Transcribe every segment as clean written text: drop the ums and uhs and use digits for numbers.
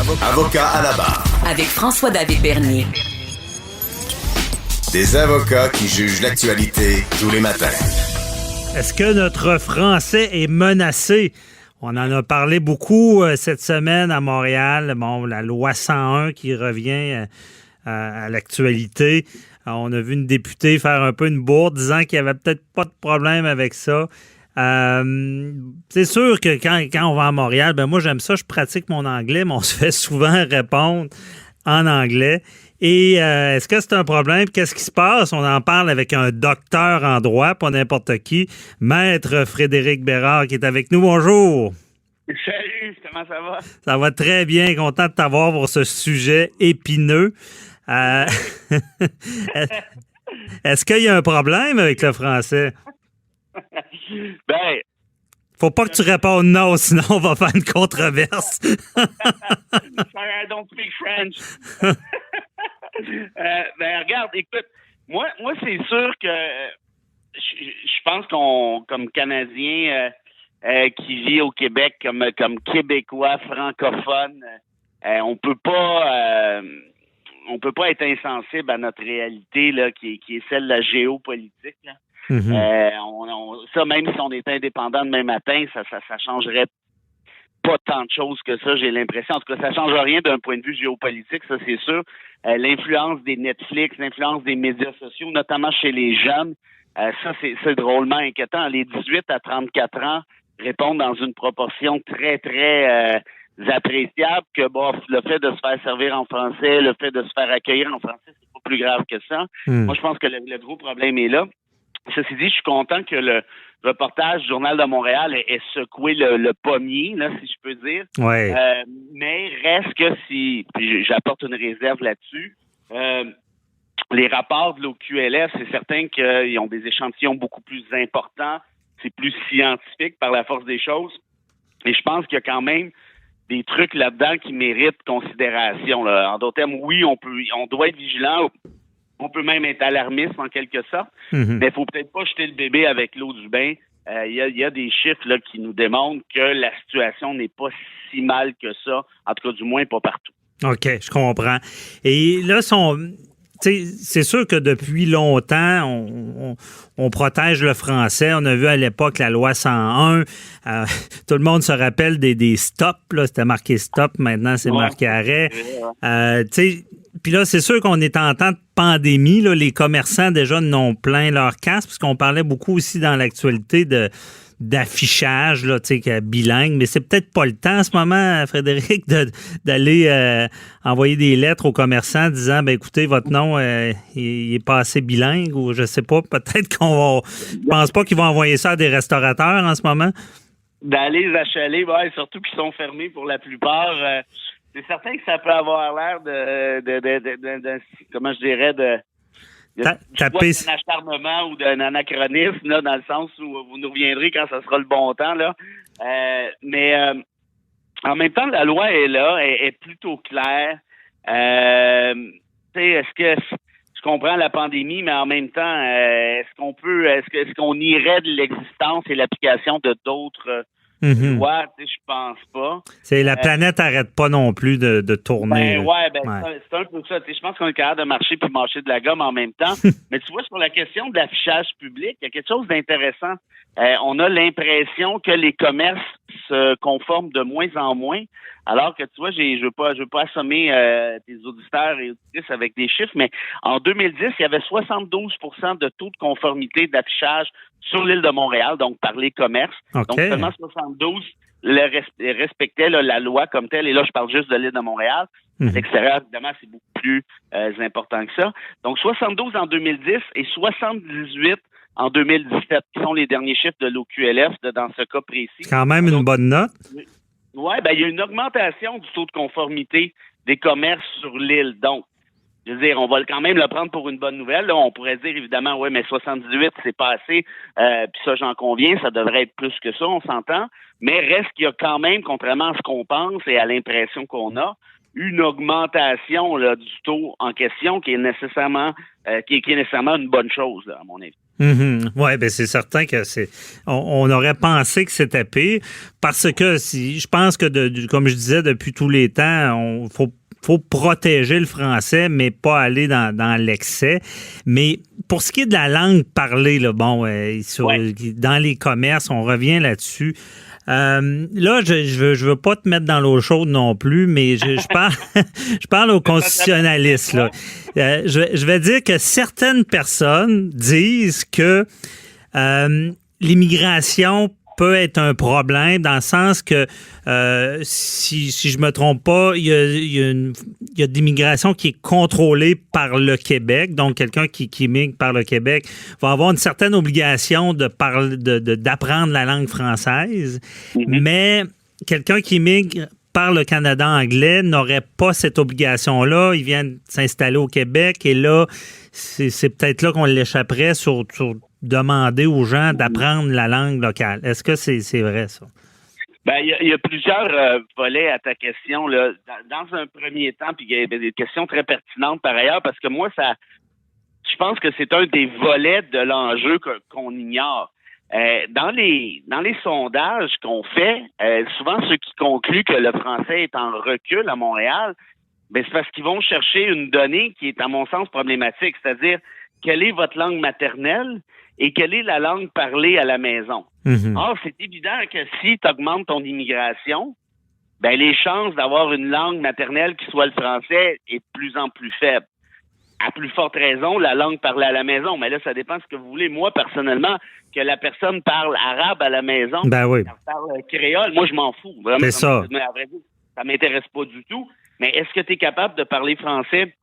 Avocat à la barre. Avec François-David Bernier. Des avocats qui jugent l'actualité tous les matins. Est-ce que notre français est menacé? On en a parlé beaucoup cette semaine à Montréal. Bon, la loi 101 qui revient à l'actualité. On a vu une députée faire un peu une bourde disant qu'il n'y avait peut-être pas de problème avec ça. C'est sûr que quand on va à Montréal, ben moi j'aime ça, je pratique mon anglais, mais on se fait souvent répondre en anglais. Et est-ce que c'est un problème? Qu'est-ce qui se passe? On en parle avec un docteur en droit, pas n'importe qui, Maître Frédéric Bérard qui est avec nous. Bonjour! Salut, comment ça va? Ça va très bien, content de t'avoir pour ce sujet épineux. Est-ce qu'il y a un problème avec le français? Ben, faut pas que tu répondes non, sinon on va faire une controverse. Sorry, I don't speak French. Ben, regarde, écoute, moi c'est sûr que je pense qu'on, comme Canadien qui vit au Québec, comme Québécois francophone, on peut pas être insensible à notre réalité là, qui est celle de la géopolitique. Là. Mm-hmm. Ça, même si on était indépendant demain matin, ça changerait pas tant de choses que ça, j'ai l'impression. En tout cas, ça change rien d'un point de vue géopolitique, ça c'est sûr. L'influence des Netflix, l'influence des médias sociaux, notamment chez les jeunes, ça c'est drôlement inquiétant. Les 18 à 34 ans répondent dans une proportion très, très appréciable que le fait de se faire servir en français, le fait de se faire accueillir en français, c'est pas plus grave que ça. Moi, je pense que le gros problème est là. Ceci dit, je suis content que le reportage du Journal de Montréal ait secoué le pommier, là, si je peux dire. Ouais. Mais reste que puis j'apporte une réserve là-dessus, les rapports de l'OQLF, c'est certain qu'ils ont des échantillons beaucoup plus importants, c'est plus scientifique par la force des choses. Et je pense qu'il y a quand même des trucs là-dedans qui méritent considération. Là. En d'autres termes, oui, on doit être vigilant. On peut même être alarmiste en quelque sorte, mais il faut peut-être pas jeter le bébé avec l'eau du bain. Il y a des chiffres là, qui nous démontrent que la situation n'est pas si mal que ça, en tout cas du moins pas partout. OK, je comprends. Et là, c'est sûr que depuis longtemps, on protège le français. On a vu à l'époque la loi 101. Tout le monde se rappelle des stops. Là, c'était marqué stop. Maintenant, c'est marqué arrêt. Puis là, c'est sûr qu'on est en temps de pandémie. Là, les commerçants déjà n'ont plein leur casque, parce qu'on parlait beaucoup aussi dans l'actualité d'affichage là, bilingue, mais c'est peut-être pas le temps en ce moment, Frédéric, d'aller envoyer des lettres aux commerçants disant écoutez, votre nom il est pas assez bilingue, ou je sais pas, peut-être je pense pas qu'ils vont envoyer ça à des restaurateurs en ce moment. D'aller les achaler, surtout qu'ils sont fermés pour la plupart. C'est certain que ça peut avoir l'air de comment je dirais, d'un acharnement ou d'un anachronisme, là, dans le sens où vous nous reviendrez quand ça sera le bon temps, là. Mais en même temps, la loi est là, est plutôt claire. Est-ce que je comprends la pandémie, mais en même temps, est-ce qu'on irait de l'existence et l'application de d'autres lois? Je pense pas. La planète n'arrête pas non plus de tourner. C'est un peu ça. Je pense qu'on est capable de marcher puis mâcher de la gomme en même temps. Mais tu vois, sur la question de l'affichage public, il y a quelque chose d'intéressant. On a l'impression que les commerces se conforment de moins en moins, alors que tu vois, je veux pas assommer tes auditeurs et auditrices avec des chiffres, mais en 2010, il y avait 72% de taux de conformité d'affichage sur l'île de Montréal, donc par les commerces. Okay. Donc seulement 72 respectaient la loi comme telle, et là je parle juste de l'île de Montréal. À l'extérieur, évidemment, c'est beaucoup plus important que ça. Donc 72 en 2010 et 78 en 2017, qui sont les derniers chiffres de l'OQLF dans ce cas précis. C'est quand même une bonne note. Oui, il y a une augmentation du taux de conformité des commerces sur l'île. Donc, je veux dire, on va quand même le prendre pour une bonne nouvelle. Là, on pourrait dire, évidemment, mais 78, c'est pas assez. Puis ça, j'en conviens, ça devrait être plus que ça, on s'entend. Mais reste qu'il y a quand même, contrairement à ce qu'on pense et à l'impression qu'on a, une augmentation là, du taux en question qui est nécessairement une bonne chose, là, à mon avis. Oui, ben c'est certain que on aurait pensé que c'était pire parce que je pense que comme je disais depuis tous les temps, faut protéger le français, mais pas aller dans l'excès. Mais pour ce qui est de la langue parlée, là, dans les commerces, on revient là-dessus. Là, je veux pas te mettre dans l'eau chaude non plus, mais je parle, je parle aux constitutionnalistes, là. Je vais dire que certaines personnes disent que l'immigration peut être un problème dans le sens que si je me trompe pas, il y a de l'immigration qui est contrôlée par le Québec. Donc, quelqu'un qui immigre par le Québec va avoir une certaine obligation d'apprendre la langue française. Mais quelqu'un qui immigre par le Canada anglais n'aurait pas cette obligation-là. Ils viennent s'installer au Québec et là, c'est peut-être là qu'on l'échapperait sur demander aux gens d'apprendre la langue locale. Est-ce que c'est vrai, ça? Ben, il y a plusieurs volets à ta question, là. Dans un premier temps, puis il y a des questions très pertinentes par ailleurs, parce que moi, je pense que c'est un des volets de l'enjeu qu'on ignore. Dans les sondages qu'on fait, souvent ceux qui concluent que le français est en recul à Montréal, ben c'est parce qu'ils vont chercher une donnée qui est, à mon sens, problématique, c'est-à-dire quelle est votre langue maternelle et quelle est la langue parlée à la maison. Or, c'est évident que si tu augmentes ton immigration, ben les chances d'avoir une langue maternelle qui soit le français est de plus en plus faible. À plus forte raison, la langue parlée à la maison. Mais là, ça dépend de ce que vous voulez. Moi, personnellement, que la personne parle arabe à la maison, oui. qu'elle parle créole, moi, je m'en fous. Vraiment, c'est ça. À vrai dire, ça m'intéresse pas du tout. Mais est-ce que tu es capable de parler français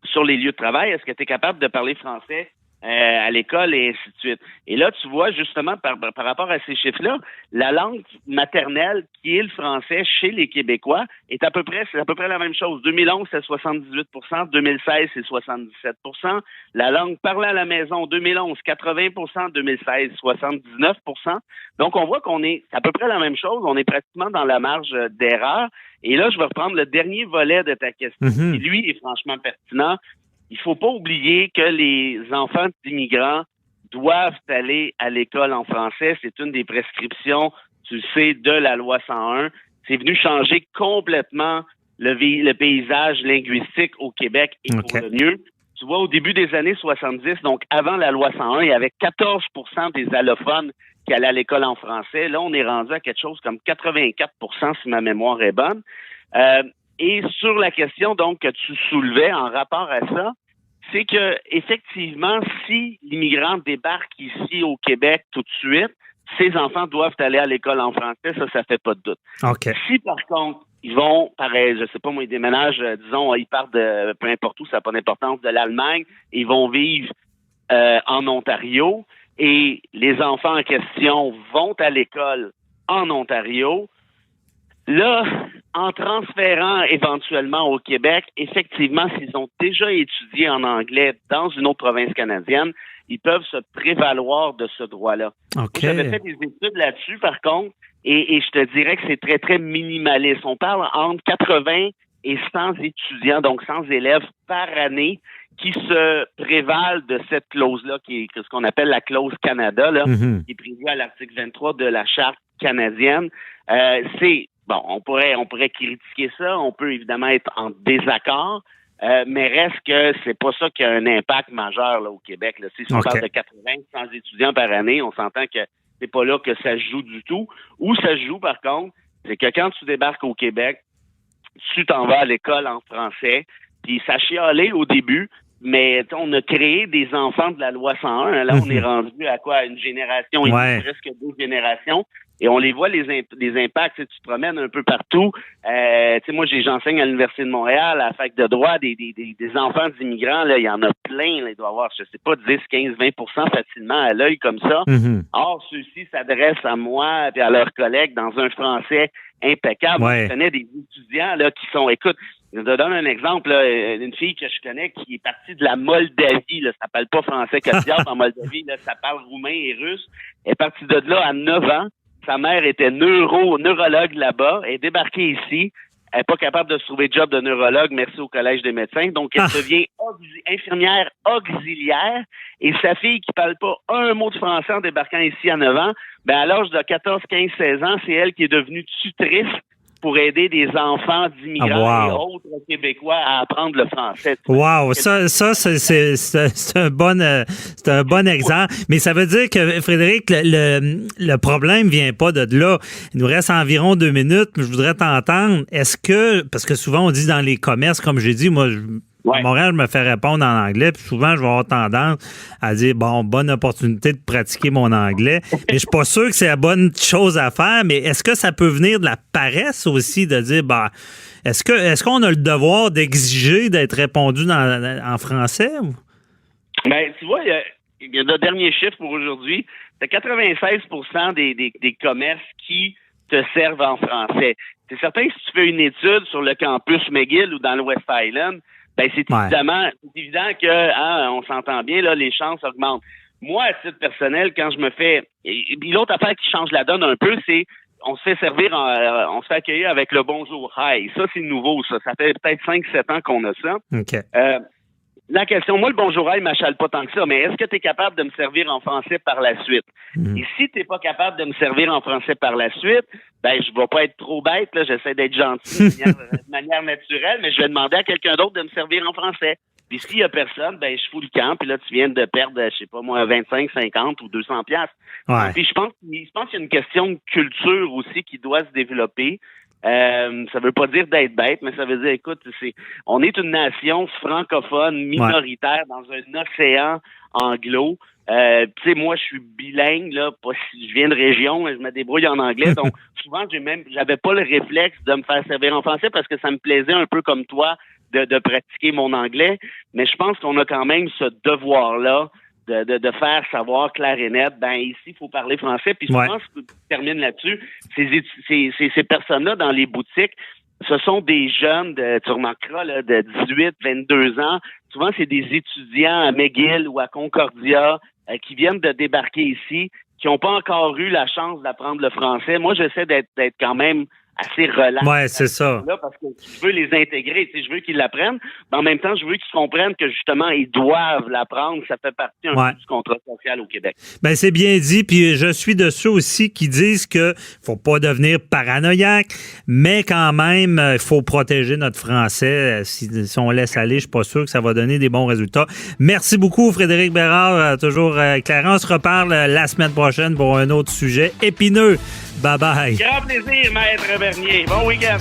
sur les lieux de travail? Est-ce que tu es capable de parler français à l'école et ainsi de suite? Et là, tu vois, justement, par rapport à ces chiffres-là, la langue maternelle, qui est le français chez les Québécois, c'est à peu près la même chose. 2011, c'est 78 %, 2016, c'est 77 %. La langue parlée à la maison, 2011, 80 %, 2016, 79 %. Donc, on voit c'est à peu près la même chose. On est pratiquement dans la marge d'erreur. Et là, je vais reprendre le dernier volet de ta question, qui, lui, est franchement pertinent. Il faut pas oublier que les enfants d'immigrants doivent aller à l'école en français. C'est une des prescriptions, tu le sais, de la loi 101. C'est venu changer complètement le paysage linguistique au Québec et pour le mieux. Tu vois, au début des années 70, donc avant la loi 101, il y avait 14 % des allophones qui allaient à l'école en français. Là, on est rendu à quelque chose comme 84 % si ma mémoire est bonne. Et sur la question donc que tu soulevais en rapport à ça, c'est que effectivement, si l'immigrant débarque ici au Québec tout de suite, ses enfants doivent aller à l'école en français, ça fait pas de doute. Okay. Si par contre, ils vont, pareil, je sais pas moi, ils déménagent, disons, ils partent de peu importe où, ça n'a pas d'importance, de l'Allemagne, ils vont vivre en Ontario et les enfants en question vont à l'école en Ontario. Là, en transférant éventuellement au Québec, effectivement, s'ils ont déjà étudié en anglais dans une autre province canadienne, ils peuvent se prévaloir de ce droit-là. Okay. J'avais fait des études là-dessus, par contre, et je te dirais que c'est très, très minimaliste. On parle entre 80 et 100 étudiants, donc 100 élèves par année, qui se prévalent de cette clause-là, qui est ce qu'on appelle la clause Canada, là, qui est prévue à l'article 23 de la Charte canadienne. Bon, on pourrait critiquer ça, on peut évidemment être en désaccord, mais reste que c'est pas ça qui a un impact majeur là, au Québec. Là. Si on parle de 80, 100 étudiants par année, on s'entend que c'est pas là que ça se joue du tout. Où ça se joue, par contre, c'est que quand tu débarques au Québec, tu t'en vas à l'école en français, puis ça chialait au début, mais on a créé des enfants de la loi 101. Là, on est rendu à quoi? Une génération, presque 2 générations. Et on les voit, les impacts. Tu te promènes un peu partout. Moi, j'enseigne à l'Université de Montréal, à la fac de droit, des enfants d'immigrants. Là, il y en a plein. Là, il doit y avoir, je sais pas, 10, 15, 20 % facilement à l'œil comme ça. Or, ceux-ci s'adressent à moi et à leurs collègues dans un français impeccable. Je connais des étudiants là qui sont, écoute, je te donne un exemple, là, une fille que je connais qui est partie de la Moldavie, là, ça parle pas français capillaire en Moldavie, là, ça parle roumain et russe. Elle est partie de là à 9 ans. Sa mère était neurologue là-bas, elle est débarquée ici. Elle n'est pas capable de se trouver de job de neurologue, merci au Collège des médecins. Donc, elle devient infirmière auxiliaire. Et sa fille, qui parle pas un mot de français en débarquant ici à 9 ans, ben à l'âge de 14, 15, 16 ans, c'est elle qui est devenue tutrice pour aider des enfants d'immigrants et autres Québécois à apprendre le français. Wow, ça c'est un bon exemple. Mais ça veut dire que, Frédéric, le problème vient pas de là. Il nous reste environ 2 minutes, mais je voudrais t'entendre. Est-ce que, parce que souvent on dit dans les commerces, comme j'ai dit, moi, à Montréal, je me fais répondre en anglais, puis souvent, je vais avoir tendance à dire, bon, bonne opportunité de pratiquer mon anglais. Mais je suis pas sûr que c'est la bonne chose à faire, mais est-ce que ça peut venir de la paresse aussi, de dire, est-ce qu'on a le devoir d'exiger d'être répondu en français? Ben, tu vois, il y a le dernier chiffre pour aujourd'hui. C'est 96% des commerces qui te servent en français. C'est certain que si tu fais une étude sur le campus McGill ou dans le West Island, ben c'est évident que on s'entend bien, là, les chances augmentent. Moi, à titre personnel, quand je me fais... Et l'autre affaire qui change la donne un peu, c'est on se fait servir, on se fait accueillir avec le bonjour hi. Ça, c'est nouveau, ça. Ça fait peut-être 5-7 ans qu'on a ça. OK. La question, moi, le bonjour hi m'achale pas tant que ça, mais est-ce que tu es capable de me servir en français par la suite? Et si tu n'es pas capable de me servir en français par la suite, ben je vais pas être trop bête, là, j'essaie d'être gentil de manière naturelle, mais je vais demander à quelqu'un d'autre de me servir en français. Puis s'il y a personne, ben je fous le camp, puis là tu viens de perdre, je sais pas moi, 25, 50 ou 200 piastres. Ouais. Puis je pense qu'il y a une question de culture aussi qui doit se développer. Ça veut pas dire d'être bête, mais ça veut dire, écoute, on est une nation francophone minoritaire dans un océan anglo. Tu sais, moi, je suis bilingue, là, je viens de région, je me débrouille en anglais, donc souvent, j'avais pas le réflexe de me faire servir en français parce que ça me plaisait un peu comme toi de pratiquer mon anglais, mais je pense qu'on a quand même ce devoir-là de faire savoir clair et net, ben ici, il faut parler français. Puis souvent, je termine là-dessus, ces personnes-là dans les boutiques, ce sont des jeunes, tu remarqueras, là, de 18, 22 ans. Souvent, c'est des étudiants à McGill ou à Concordia qui viennent de débarquer ici, qui n'ont pas encore eu la chance d'apprendre le français. Moi, j'essaie d'être quand même assez relax. Ouais, c'est ça. Là, parce que je veux les intégrer, tu sais, je veux qu'ils l'apprennent, mais en même temps, je veux qu'ils comprennent que justement, ils doivent l'apprendre. Ça fait partie un peu du contrat social au Québec. Ben, c'est bien dit, puis je suis de ceux aussi qui disent que faut pas devenir paranoïaque, mais quand même, il faut protéger notre français. Si on laisse aller, je suis pas sûr que ça va donner des bons résultats. Merci beaucoup, Frédéric Bérard, toujours éclairant. On se reparle la semaine prochaine pour un autre sujet épineux. Bye-bye. Grand plaisir, Maître Bernier. Bon week-end.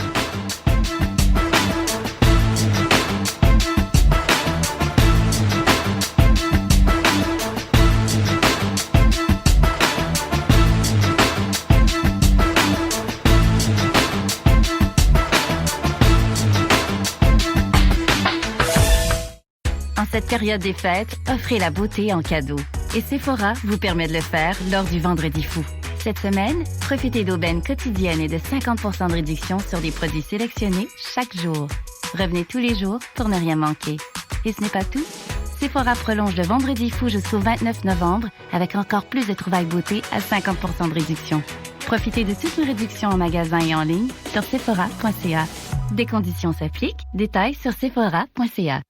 En cette période des fêtes, offrez la beauté en cadeau. Et Sephora vous permet de le faire lors du Vendredi fou. Cette semaine, profitez d'aubaines quotidiennes et de 50% de réduction sur des produits sélectionnés chaque jour. Revenez tous les jours pour ne rien manquer. Et ce n'est pas tout. Sephora prolonge le Vendredi fou jusqu'au 29 novembre avec encore plus de trouvailles beauté à 50% de réduction. Profitez de toutes nos réductions en magasin et en ligne sur sephora.ca. Des conditions s'appliquent. Détails sur sephora.ca.